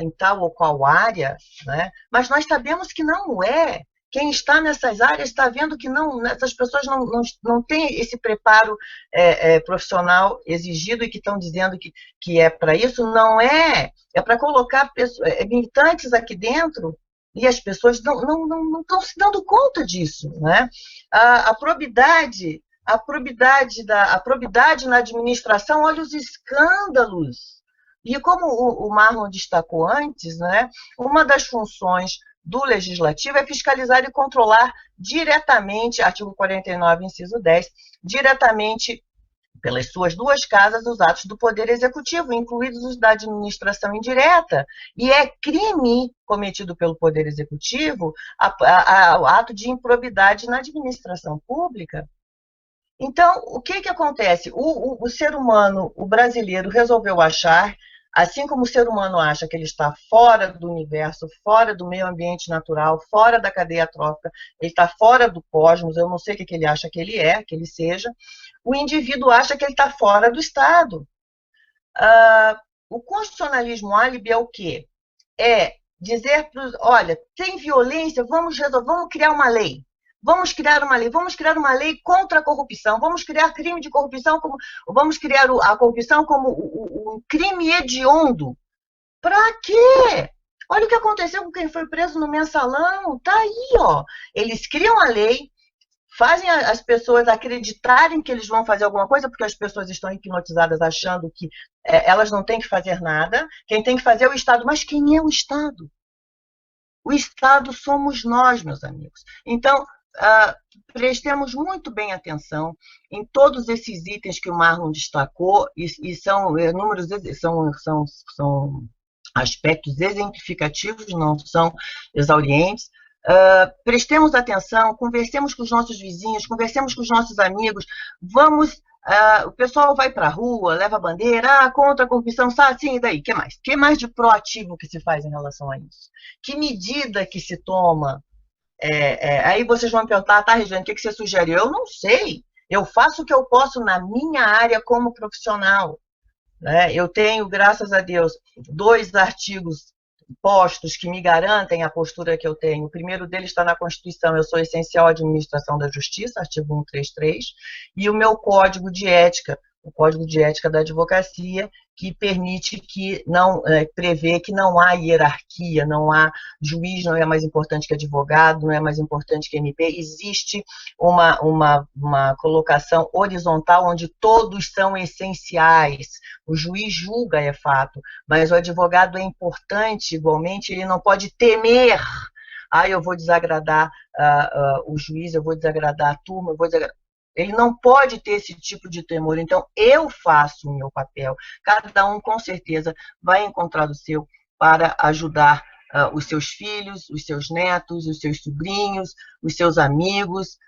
em tal ou qual área, né? Mas nós sabemos que não é. Quem está nessas áreas está vendo que não, essas pessoas não têm esse preparo profissional exigido e que estão dizendo que é para isso. Não é. É para colocar militantes aqui dentro e as pessoas não estão se dando conta disso. Né? A probidade na administração, olha os escândalos. E como o Marlon destacou antes, né, uma das funções do Legislativo é fiscalizar e controlar diretamente, artigo 49, inciso 10, diretamente pelas suas duas casas os atos do Poder Executivo, incluídos os da administração indireta. E é crime cometido pelo Poder Executivo o ato de improbidade na administração pública. Então, o que acontece? O ser humano, o brasileiro, resolveu achar, assim como o ser humano acha que ele está fora do universo, fora do meio ambiente natural, fora da cadeia trófica, ele está fora do cosmos, eu não sei o que ele acha que ele seja, o indivíduo acha que ele está fora do Estado. O constitucionalismo álibi é o quê? É dizer para os, olha, tem violência, vamos criar uma lei. Vamos criar uma lei contra a corrupção, vamos criar crime de corrupção, vamos criar a corrupção como um crime hediondo. Pra quê? Olha o que aconteceu com quem foi preso no mensalão. Tá aí, ó. Eles criam a lei, fazem as pessoas acreditarem que eles vão fazer alguma coisa, porque as pessoas estão hipnotizadas achando que elas não têm que fazer nada. Quem tem que fazer é o Estado. Mas quem é o Estado? O Estado somos nós, meus amigos. Então, prestemos muito bem atenção em todos esses itens que o Marlon destacou, e são números, são aspectos exemplificativos, não são exaurientes. Prestemos atenção, conversemos com os nossos vizinhos, conversemos com os nossos amigos, vamos. O pessoal vai para a rua, leva a bandeira, contra a corrupção, sabe? Sim, e daí? O que mais? O que mais de proativo que se faz em relação a isso? Que medida que se toma? Aí vocês vão me perguntar, tá, Regiane, o que você sugere? Eu não sei. Eu faço o que eu posso na minha área como profissional. Né? Eu tenho, graças a Deus, 2 artigos postos que me garantem a postura que eu tenho. O primeiro deles está na Constituição, eu sou essencial à administração da justiça, artigo 133, e o meu código de ética, o Código de Ética da Advocacia, que permite que não prevê que não há hierarquia, não há juiz, não é mais importante que advogado, não é mais importante que MP, existe uma colocação horizontal onde todos são essenciais. O juiz julga, é fato, mas o advogado é importante igualmente, ele não pode temer. Eu vou desagradar o juiz, eu vou desagradar a turma, eu vou desagradar. Ele não pode ter esse tipo de temor. Então, eu faço o meu papel. Cada um, com certeza, vai encontrar o seu para ajudar os seus filhos, os seus netos, os seus sobrinhos, os seus amigos,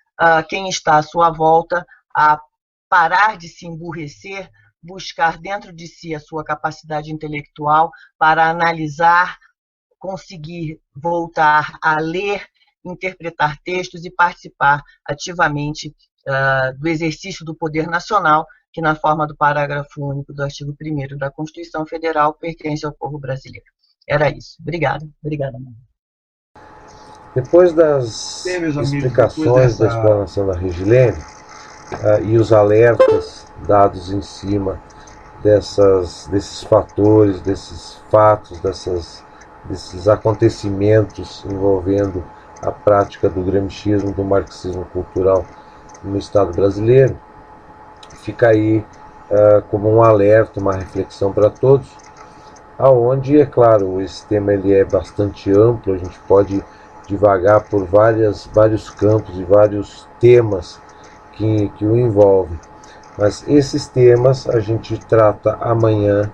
quem está à sua volta, a parar de se emburrecer, buscar dentro de si a sua capacidade intelectual para analisar, conseguir voltar a ler, interpretar textos e participar ativamente do exercício do poder nacional, que na forma do parágrafo único do artigo 1º da Constituição Federal pertence ao povo brasileiro. Era isso. Obrigada, mãe. Depois das explicações da explanação da Regilene e os alertas dados em cima desses fatores, desses fatos, desses acontecimentos envolvendo a prática do gramscismo, do marxismo cultural no Estado brasileiro, fica aí como um alerta, uma reflexão para todos, aonde, é claro, esse tema ele é bastante amplo, a gente pode divagar por vários campos e vários temas que o envolvem, mas esses temas a gente trata amanhã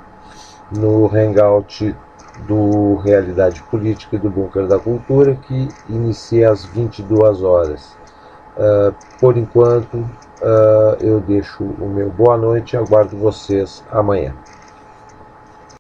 no Hangout do Realidade Política e do Bunker da Cultura, que inicia às 22 horas. Por enquanto, eu deixo o meu boa noite e aguardo vocês amanhã.